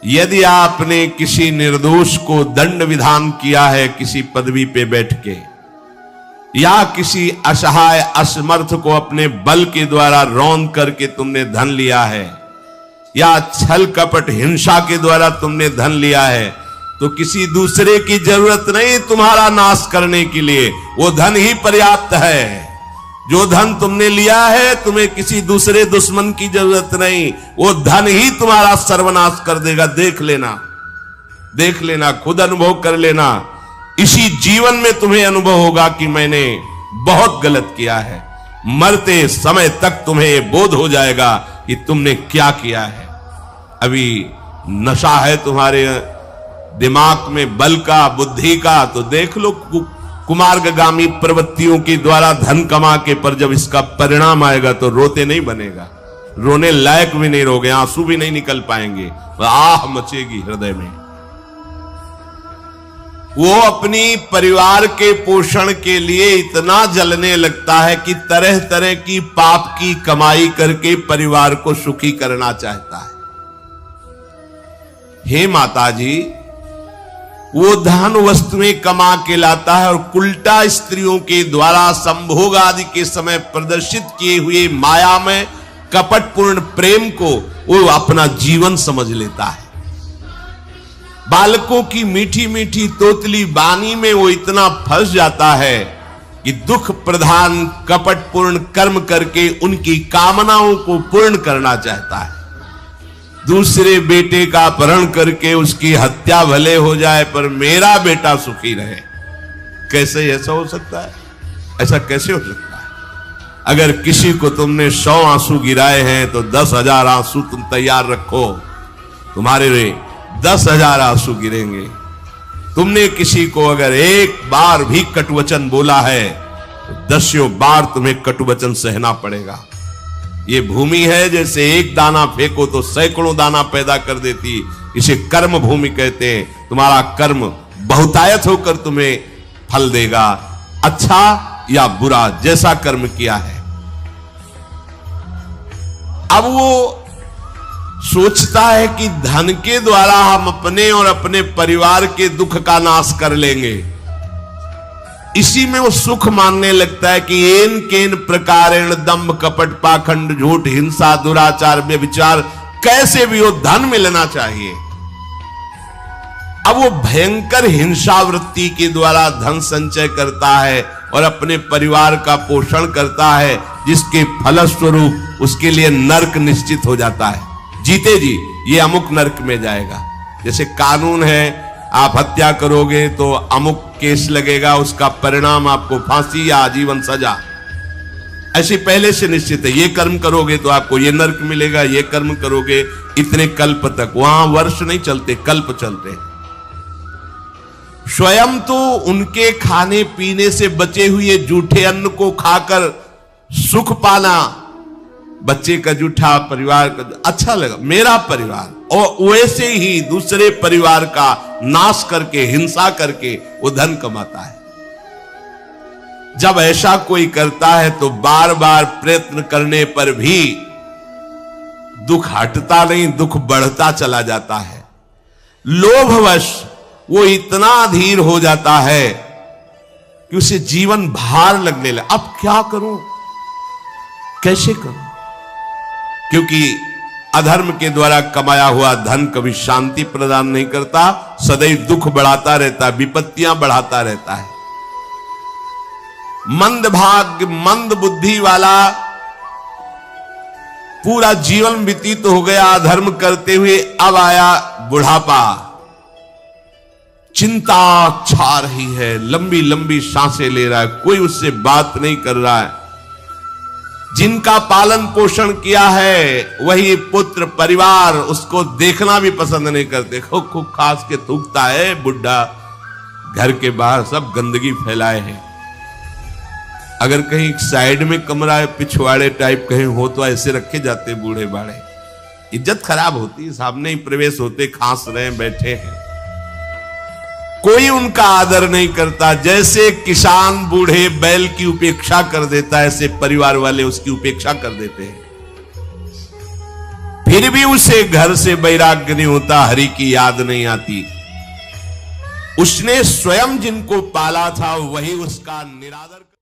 यदि आपने किसी निर्दोष को दंड विधान किया है किसी पदवी पे बैठ के, या किसी असहाय असमर्थ को अपने बल के द्वारा रौंद करके तुमने धन लिया है, या छल कपट हिंसा के द्वारा तुमने धन लिया है, तो किसी दूसरे की जरूरत नहीं तुम्हारा नाश करने के लिए, वो धन ही पर्याप्त है। जो धन तुमने लिया है तुम्हें किसी दूसरे दुश्मन की जरूरत नहीं, वो धन ही तुम्हारा सर्वनाश कर देगा। देख लेना, खुद अनुभव कर लेना। इसी जीवन में तुम्हें अनुभव होगा कि मैंने बहुत गलत किया है। मरते समय तक तुम्हें बोध हो जाएगा कि तुमने क्या किया है। अभी नशा है तुम्हारे दिमाग में बल का, बुद्धि का, तो देख लो कुमार्गामी प्रवृत्तियों के द्वारा धन कमा के, पर जब इसका परिणाम आएगा तो रोते नहीं बनेगा, रोने लायक भी नहीं रहोगे, आंसू भी नहीं निकल पाएंगे, आह मचेगी हृदय में। वो अपनी परिवार के पोषण के लिए इतना जलने लगता है कि तरह तरह की पाप की कमाई करके परिवार को सुखी करना चाहता है। हे माता जी, वो धन वस्तुएं कमा के लाता है और उल्टा स्त्रियों के द्वारा संभोग आदि के समय प्रदर्शित किए हुए माया में कपटपूर्ण प्रेम को वो अपना जीवन समझ लेता है। बालकों की मीठी मीठी तोतली बानी में वो इतना फंस जाता है कि दुख प्रधान कपटपूर्ण कर्म करके उनकी कामनाओं को पूर्ण करना चाहता है। दूसरे बेटे का अपहरण करके उसकी हत्या भले हो जाए पर मेरा बेटा सुखी रहे। कैसे ऐसा हो सकता है? ऐसा कैसे हो सकता है? अगर किसी को तुमने 100 आंसू गिराए हैं तो 10,000 आंसू तुम तैयार रखो, तुम्हारे 10,000 आंसू गिरेंगे। तुमने किसी को अगर एक बार भी कटुवचन बोला है तो 10 बार तुम्हें कटुवचन सहना पड़ेगा। ये भूमि है, जैसे एक दाना फेंको तो सैकड़ों दाना पैदा कर देती, इसे कर्म भूमि कहते हैं। तुम्हारा कर्म बहुतायत होकर तुम्हें फल देगा, अच्छा या बुरा, जैसा कर्म किया है। अब वो सोचता है कि धन के द्वारा हम अपने और अपने परिवार के दुख का नाश कर लेंगे। इसी में वो सुख मानने लगता है कि एन केन प्रकारेण दंभ कपट पाखंड झूठ हिंसा दुराचार व्यभिचार, कैसे भी हो धन मिलना चाहिए। अब वो भयंकर हिंसा वृत्ति के द्वारा धन संचय करता है और अपने परिवार का पोषण करता है, जिसके फलस्वरूप उसके लिए नरक निश्चित हो जाता है। जीते जी ये अमुक नरक में जाएगा। जैसे कानून है, आप हत्या करोगे तो अमुक केस लगेगा, उसका परिणाम आपको फांसी या आजीवन सजा, ऐसे पहले से निश्चित है। ये कर्म करोगे तो आपको ये नरक मिलेगा, ये कर्म करोगे इतने कल्प तक। वहां वर्ष नहीं चलते, कल्प चलते। स्वयं तो उनके खाने पीने से बचे हुए जूठे अन्न को खाकर सुख पाना, बच्चे का जूठा, परिवार का अच्छा लगा, मेरा परिवार, और वैसे ही दूसरे परिवार का नाश करके हिंसा करके वो धन कमाता है। जब ऐसा कोई करता है तो बार बार प्रयत्न करने पर भी दुख हटता नहीं, दुख बढ़ता चला जाता है। लोभवश वो इतना अधीर हो जाता है कि उसे जीवन भार लगने लगा। अब क्या करूं, कैसे करूं? क्योंकि अधर्म के द्वारा कमाया हुआ धन कभी शांति प्रदान नहीं करता, सदैव दुख बढ़ाता रहता है, विपत्तियां बढ़ाता रहता है। मंद भाग्य मंद बुद्धि वाला पूरा जीवन व्यतीत हो गया अधर्म करते हुए, अब आया बुढ़ापा, चिंता छा रही है, लंबी लंबी सांसें ले रहा है, कोई उससे बात नहीं कर रहा है। जिनका पालन पोषण किया है वही पुत्र परिवार उसको देखना भी पसंद नहीं करते। खूब खूब खास के थूकता है बुढ़ा, घर के बाहर सब गंदगी फैलाए है। अगर कहीं साइड में कमरा है, पिछवाड़े टाइप कहीं हो तो ऐसे रखे जाते बूढ़े बाड़े, इज्जत खराब होती। सामने ही प्रवेश होते, खांस रहे बैठे हैं, कोई उनका आदर नहीं करता। जैसे किसान बूढ़े बैल की उपेक्षा कर देता है, ऐसे परिवार वाले उसकी उपेक्षा कर देते हैं। फिर भी उसे घर से वैराग्य नहीं होता, हरि की याद नहीं आती। उसने स्वयं जिनको पाला था वही उसका निरादर